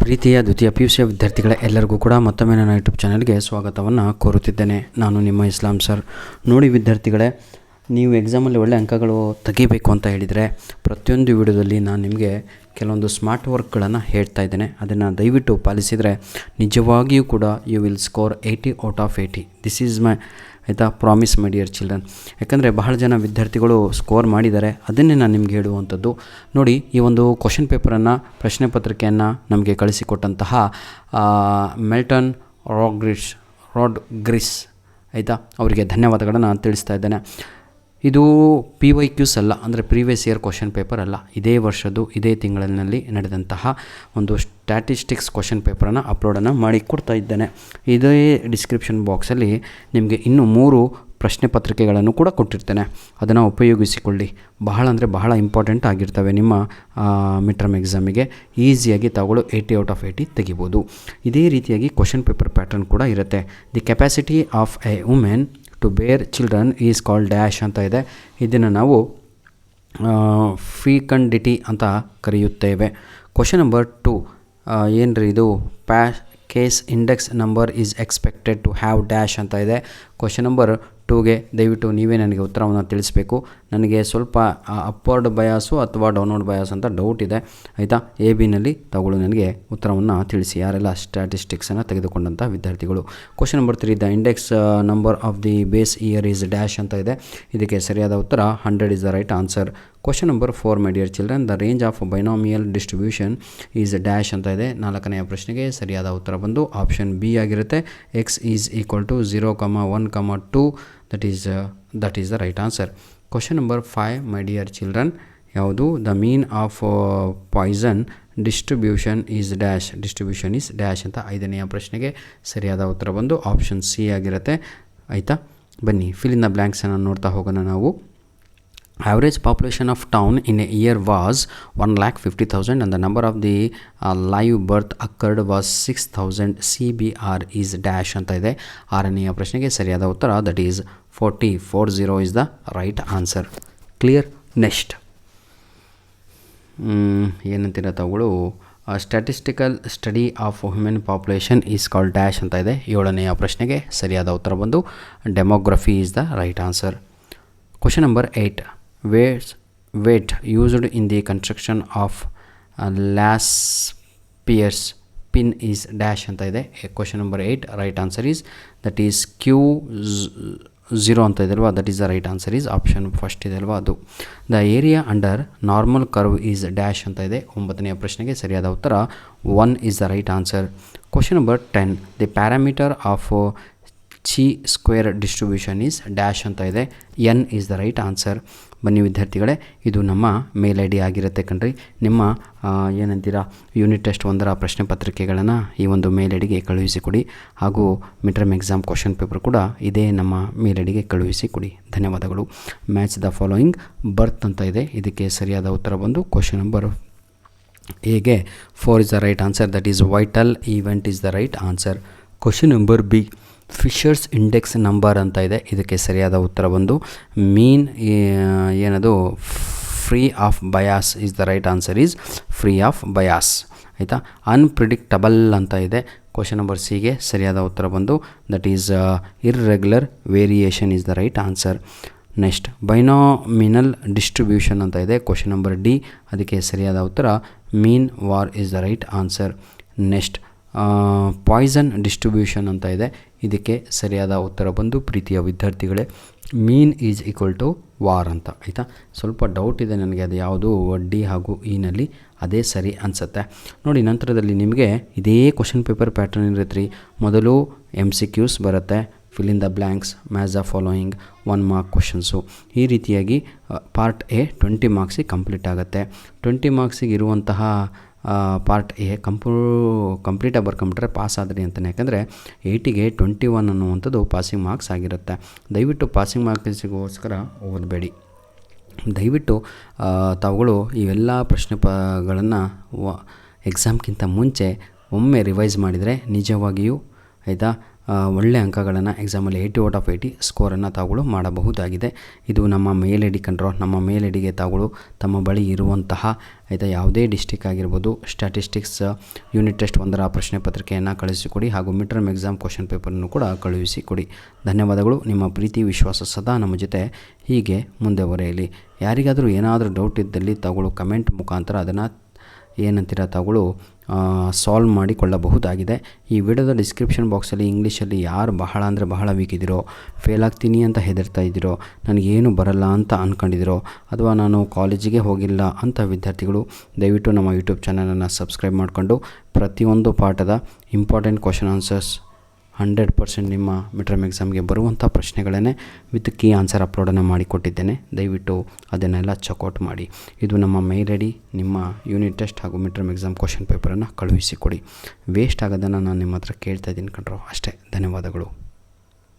ಪ್ರೀತಿಯ ದ್ವಿತೀಯ PUC ವಿದ್ಯಾರ್ಥಿಗಳ ಎಲ್ಲರಿಗೂ ಕೂಡ ಮತ್ತೊಮ್ಮೆ ನನ್ನ ಯೂಟ್ಯೂಬ್ ಚಾನಲ್ಗೆ ಸ್ವಾಗತವನ್ನು ಕೋರುತ್ತಿದ್ದೇನೆ. ನಾನು ನಿಮ್ಮ ಇಸ್ಲಾಂ ಸರ್. ನೋಡಿ ವಿದ್ಯಾರ್ಥಿಗಳೇ, ನೀವು ಎಕ್ಸಾಮಲ್ಲಿ ಒಳ್ಳೆ ಅಂಕಗಳು ತೆಗಿಬೇಕು ಅಂತ ಹೇಳಿದರೆ ಪ್ರತಿಯೊಂದು ವಿಡಿಯೋದಲ್ಲಿ ನಾನು ನಿಮಗೆ ಕೆಲವೊಂದು ಸ್ಮಾರ್ಟ್ ವರ್ಕ್ಗಳನ್ನು ಹೇಳ್ತಾ ಇದ್ದೇನೆ. ಅದನ್ನು ದಯವಿಟ್ಟು ಪಾಲಿಸಿದರೆ ನಿಜವಾಗಿಯೂ ಕೂಡ you will score 80 out of 80. This is my promise my dear children. ಯಾಕಂದರೆ ಬಹಳ ಜನ ವಿದ್ಯಾರ್ಥಿಗಳು ಸ್ಕೋರ್ ಮಾಡಿದ್ದಾರೆ, ಅದನ್ನೇ ನಾನು ನಿಮ್ಗೆ ಹೇಳುವಂಥದ್ದು. ನೋಡಿ, ಈ ಒಂದು ಕ್ವಶನ್ ಪೇಪರನ್ನು, ಪ್ರಶ್ನೆ ಪತ್ರಿಕೆಯನ್ನು ನಮಗೆ ಕಳಿಸಿಕೊಟ್ಟಂತಹ ಮೆಲ್ಟನ್ ರಾಡ್ಗ್ರಿಸ್ ಅವರಿಗೆ ಧನ್ಯವಾದಗಳನ್ನು ತಿಳಿಸ್ತಾ ಇದ್ದೇನೆ. ಇದು PYQs ಅಲ್ಲ, ಅಂದರೆ ಪ್ರೀವಿಯಸ್ ಇಯರ್ ಕ್ವಶನ್ ಪೇಪರ್ ಅಲ್ಲ. ಇದೇ ವರ್ಷದ್ದು ಇದೇ ತಿಂಗಳಿನಲ್ಲಿ ನಡೆದಂತಹ ಒಂದು ಸ್ಟ್ಯಾಟಿಸ್ಟಿಕ್ಸ್ ಕ್ವಶನ್ ಪೇಪರನ್ನು ಅಪ್ಲೋಡನ್ನು ಮಾಡಿ ಕೊಡ್ತಾ ಇದ್ದೇನೆ. ಇದೇ ಡಿಸ್ಕ್ರಿಪ್ಷನ್ ಬಾಕ್ಸಲ್ಲಿ ನಿಮಗೆ ಇನ್ನೂ 3 ಪ್ರಶ್ನೆ ಪತ್ರಿಕೆಗಳನ್ನು ಕೂಡ ಕೊಟ್ಟಿರ್ತೇನೆ. ಅದನ್ನು ಉಪಯೋಗಿಸಿಕೊಳ್ಳಿ. ಬಹಳ ಅಂದರೆ ಬಹಳ ಇಂಪಾರ್ಟೆಂಟ್ ಆಗಿರ್ತವೆ. ನಿಮ್ಮ ಮಿಡ್ ಟರ್ಮ್ ಎಕ್ಸಾಮಿಗೆ ಈಸಿಯಾಗಿ ತಾವುಗಳು 80 ಔಟ್ ಆಫ್ 80 ತೆಗಿಬೋದು. ಇದೇ ರೀತಿಯಾಗಿ ಕ್ವಶನ್ ಪೇಪರ್ ಪ್ಯಾಟರ್ನ್ ಕೂಡ ಇರುತ್ತೆ. The capacity of a women to bear children is called dash ಅಂತ ಇದೆ. ಇದನ್ನು ನಾವು ಫೀಕಂಡಿಟಿ ಅಂತ ಕರೆಯುತ್ತೇವೆ. ಕ್ವಶನ್ ನಂಬರ್ 2 ಏನ್ರಿ ಇದು? Case index number is expected to have dash ಅಂತ ಇದೆ. ಕ್ವಶನ್ ನಂಬರ್ 2ಗೆ ದಯವಿಟ್ಟು ನೀವೇ ನನಗೆ ಉತ್ತರವನ್ನು ತಿಳಿಸಬೇಕು. ನನಗೆ ಸ್ವಲ್ಪ ಅಪ್ವರ್ಡ್ ಬಯಾಸು ಅಥವಾ ಡೌನ್ವರ್ಡ್ ಬಯಾಸ್ ಅಂತ ಡೌಟ್ ಇದೆ. ಆಯಿತಾ? AB-ನಲ್ಲಿ ತಗೊಳ್ಳು ನನಗೆ ಉತ್ತರವನ್ನು ತಿಳಿಸಿ, ಯಾರೆಲ್ಲ ಸ್ಟ್ಯಾಟಿಸ್ಟಿಕ್ಸನ್ನು ತೆಗೆದುಕೊಂಡಂಥ ವಿದ್ಯಾರ್ಥಿಗಳು. Question number 3, the index number of the base year is dash ಅಂತ ಇದೆ. ಇದಕ್ಕೆ ಸರಿಯಾದ ಉತ್ತರ 100 is the right answer. Question number 4, my dear children, the range of binomial distribution is dash ಅಂತ ಇದೆ. 4ನೆಯ ಪ್ರಶ್ನೆಗೆ ಸರಿಯಾದ ಉತ್ತರ ಬಂದು ಆಪ್ಷನ್ B ಆಗಿರುತ್ತೆ. x is equal to 0, 1, 2. That is the right answer. Question number 5, my dear children, ಯಾವುದು? The mean of Poisson distribution is dash. Distribution is dash ಅಂತ 5ನೆಯ ಪ್ರಶ್ನೆಗೆ ಸರಿಯಾದ ಉತ್ತರ ಬಂದು ಆಪ್ಷನ್ C ಆಗಿರುತ್ತೆ. ಆಯಿತಾ? ಬನ್ನಿ, ಫಿಲ್ ಇನ್ ದ ಬ್ಲ್ಯಾಂಕ್ಸನ್ನು ನೋಡ್ತಾ ಹೋಗೋಣ ನಾವು. Average population of town in a year was 1,50,000 and the number of the live birth occurred was 6,000. CBR is dash ಅಂತ ಇದೆ. 6ನೆಯ ಪ್ರಶ್ನೆಗೆ ಸರಿಯಾದ ಉತ್ತರ that is 40 is the right answer. Clear? Next ಏನಂತೀರ ತಾವುಗಳು? Statistical study of human population is called dash ಅಂತ ಇದೆ. 7ನೆಯ ಪ್ರಶ್ನೆಗೆ ಸರಿಯಾದ ಉತ್ತರ ಬಂದು demography is the right answer. Question number 8, weight used in the construction of Laspeyres pin is dash ಅಂತ ಇದೆ. Question number 8 right answer is that is Q0 ಅಂತ ಇದೆ ಅಲ್ವಾ? That is the right answer is option first ಇದೆ ಅಲ್ವಾ ಅದು. The area under normal curve is dash ಅಂತ ಇದೆ. 9ನೆಯ ಪ್ರಶ್ನೆಗೆ ಸರಿಯಾದ ಉತ್ತರ 1 is the right answer. Question number 10, the parameter of chi square distribution is dash ಅಂತ ಇದೆ. N is the right answer. ಬನ್ನಿ ವಿದ್ಯಾರ್ಥಿಗಳೇ, ಇದು ನಮ್ಮ ಮೇಲ್ ID ಆಗಿರುತ್ತೆ ಕಣ್ರಿ. ನಿಮ್ಮ ಏನಂತೀರಾ ಯೂನಿಟ್ ಟೆಸ್ಟ್ 1ರ ಪ್ರಶ್ನೆ ಪತ್ರಿಕೆಗಳನ್ನು ಈ ಒಂದು ಮೇಲ್ IDಗೆ ಕಳುಹಿಸಿಕೊಡಿ. ಹಾಗೂ mid term exam question paper ಕೂಡ ಇದೇ ನಮ್ಮ ಮೇಲ್ IDಗೆ ಕಳುಹಿಸಿಕೊಡಿ. ಧನ್ಯವಾದಗಳು. ಮ್ಯಾಚ್ ದ ಫಾಲೋಯಿಂಗ್ ಬರ್ತ್ ಅಂತ ಇದೆ. ಇದಕ್ಕೆ ಸರಿಯಾದ ಉತ್ತರ ಬಂದು ಕ್ವಶನ್ ನಂಬರ್ Aಗೆ 4 is the right answer. That is vital event is the right answer. Question number B, Fisher's index number ಅಂತ ಇದೆ. ಇದಕ್ಕೆ ಸರಿಯಾದ ಉತ್ತರ ಬಂದು ಮೀನ್ ಏನದು free of bias is the right answer is free of bias. ಆಯಿತಾ? Unpredictable ಅಂತ ಇದೆ. ಕ್ವಶನ್ ನಂಬರ್ Cಗೆ ಸರಿಯಾದ ಉತ್ತರ ಬಂದು that is irregular variation is the right answer. Next binomial distribution ಅಂತ ಇದೆ. ಕ್ವಶನ್ ನಂಬರ್ D, ಅದಕ್ಕೆ ಸರಿಯಾದ ಉತ್ತರ mean var is the right answer. Next Poisson distribution ಅಂತ ಇದೆ. ಇದಕ್ಕೆ ಸರಿಯಾದ ಉತ್ತರ ಬಂದು ಪ್ರೀತಿಯ ವಿದ್ಯಾರ್ಥಿಗಳೇ mean is equal to var ಅಂತ. ಆಯಿತಾ? ಸ್ವಲ್ಪ ಡೌಟ್ ಇದೆ ನನಗೆ, ಅದು ಯಾವುದು D ಹಾಗೂ E-ನಲ್ಲಿ ಅದೇ ಸರಿ ಅನಿಸುತ್ತೆ. ನೋಡಿ, ನಂತರದಲ್ಲಿ ನಿಮಗೆ ಇದೇ ಕ್ವಶನ್ ಪೇಪರ್ ಪ್ಯಾಟರ್ನ್ ಇರುತ್ತೆ ರೀ. ಮೊದಲು MCQs ಬರುತ್ತೆ, fill in the blanks, match the following, 1 mark questions. ಈ ರೀತಿಯಾಗಿ ಪಾರ್ಟ್ A 20 ಮಾರ್ಕ್ಸಿಗೆ ಕಂಪ್ಲೀಟ್ ಆಗುತ್ತೆ. 20 ಮಾರ್ಕ್ಸಿಗೆ ಇರುವಂತಹ ಪಾರ್ಟ್ A ಕಂಪ್ಲೀಟಾಗಿ ಬರ್ಕೊಂಬಿಟ್ರೆ ಪಾಸ್ ಆದ್ರಿ ಅಂತಲೇ. ಯಾಕಂದರೆ 80ಗೆ 21 ಅನ್ನುವಂಥದ್ದು ಪಾಸಿಂಗ್ ಮಾರ್ಕ್ಸ್ ಆಗಿರುತ್ತೆ. ದಯವಿಟ್ಟು ಪಾಸಿಂಗ್ ಮಾರ್ಕ್ಸಿಗೋಸ್ಕರ ಓದಬೇಡಿ. ದಯವಿಟ್ಟು ತಾವುಗಳು ಇವೆಲ್ಲ ಪ್ರಶ್ನೆಗಳನ್ನು ಎಕ್ಸಾಮ್ಗಿಂತ ಮುಂಚೆ ಒಮ್ಮೆ ರಿವೈಸ್ ಮಾಡಿದರೆ ನಿಜವಾಗಿಯೂ ಆಯಿತಾ ಒಳ್ಳೆ ಅಂಕಗಳನ್ನು ಎಕ್ಸಾಮಲ್ಲಿ 80/80 ಸ್ಕೋರನ್ನು ತಾವುಗಳು ಮಾಡಬಹುದಾಗಿದೆ. ಇದು ನಮ್ಮ ಮೇಲ್ ಐ ಡಿ ಕಂಟ್ರೋಲ್. ನಮ್ಮ ಮೇಲ್ ಐ ಡಿಗೆ ತಾವುಗಳು ತಮ್ಮ ಬಳಿ ಇರುವಂತಹ ಆಯಿತಾ ಯಾವುದೇ ಡಿಸ್ಟಿಕ್ ಆಗಿರ್ಬೋದು ಸ್ಟ್ಯಾಟಿಸ್ಟಿಕ್ಸ್ ಯೂನಿಟ್ ಟೆಸ್ಟ್ 1ರ ಪ್ರಶ್ನೆ ಪತ್ರಿಕೆಯನ್ನು ಕಳಿಸಿಕೊಡಿ ಹಾಗೂ ಮಿಡ್ ಟರ್ಮ್ ಎಕ್ಸಾಮ್ ಕ್ವಶನ್ ಪೇಪರನ್ನು ಕೂಡ ಕಳುಹಿಸಿಕೊಡಿ. ಧನ್ಯವಾದಗಳು. ನಿಮ್ಮ ಪ್ರೀತಿ ವಿಶ್ವಾಸ ಸದಾ ನಮ್ಮ ಜೊತೆ ಹೀಗೆ ಮುಂದೆ ಯಾರಿಗಾದರೂ ಏನಾದರೂ ಡೌಟ್ ಇದ್ದಲ್ಲಿ ತಾವುಗಳು ಕಮೆಂಟ್ ಮುಖಾಂತರ ಅದನ್ನು ಏನಂತೀರ ತಾವುಗಳು ಸಾಲ್ವ್ ಮಾಡಿಕೊಳ್ಳಬಹುದಾಗಿದೆ. ಈ ವಿಡಿಯೋದ ಡಿಸ್ಕ್ರಿಪ್ಷನ್ ಬಾಕ್ಸಲ್ಲಿ ಇಂಗ್ಲೀಷಲ್ಲಿ ಯಾರು ಬಹಳ ಅಂದರೆ ಬಹಳ ವೀಕ್ ಇದ್ದೀರೋ, ಫೇಲ್ ಆಗ್ತೀನಿ ಅಂತ ಹೆದರ್ತಾ ಇದ್ದೀರೋ, ನನಗೇನು ಬರಲ್ಲ ಅಂತ ಅಂದ್ಕೊಂಡಿದ್ದೀರೋ, ಅಥವಾ ನಾನು ಕಾಲೇಜಿಗೆ ಹೋಗಿಲ್ಲ ಅಂತ ವಿದ್ಯಾರ್ಥಿಗಳು ದಯವಿಟ್ಟು ನಮ್ಮ ಯೂಟ್ಯೂಬ್ ಚಾನಲನ್ನು ಸಬ್ಸ್ಕ್ರೈಬ್ ಮಾಡಿಕೊಂಡು ಪ್ರತಿಯೊಂದು ಪಾಠದ ಇಂಪಾರ್ಟೆಂಟ್ ಕ್ವಶನ್ ಆನ್ಸರ್ಸ್ 100% ನಿಮ್ಮ ಮಿಡ್ ಟರ್ಮ್ ಎಕ್ಸಾಮ್ಗೆ ಬರುವಂಥ ಪ್ರಶ್ನೆಗಳನ್ನೇ ವಿತ್ ಕೀ ಆನ್ಸರ್ ಅಪ್ಲೋಡನ್ನು ಮಾಡಿಕೊಟ್ಟಿದ್ದೇನೆ. ದಯವಿಟ್ಟು ಅದನ್ನೆಲ್ಲ ಚೆಕ್ಔಟ್ ಮಾಡಿ. ಇದು ನಮ್ಮ ಮೇಲ್ ಐ ಡಿ. ನಿಮ್ಮ ಯೂನಿಟ್ ಟೆಸ್ಟ್ ಹಾಗೂ ಮಿಡ್ ಟರ್ಮ್ ಎಕ್ಸಾಮ್ ಕ್ವಶನ್ ಪೇಪರನ್ನು ಕಳುಹಿಸಿಕೊಡಿ. ವೇಸ್ಟ್ ಆಗೋದನ್ನು ನಾನು ನಿಮ್ಮ ಹತ್ರ ಕೇಳ್ತಾ ಇದ್ದೀನಿ ಕಣ್ರೋ, ಅಷ್ಟೇ. ಧನ್ಯವಾದಗಳು.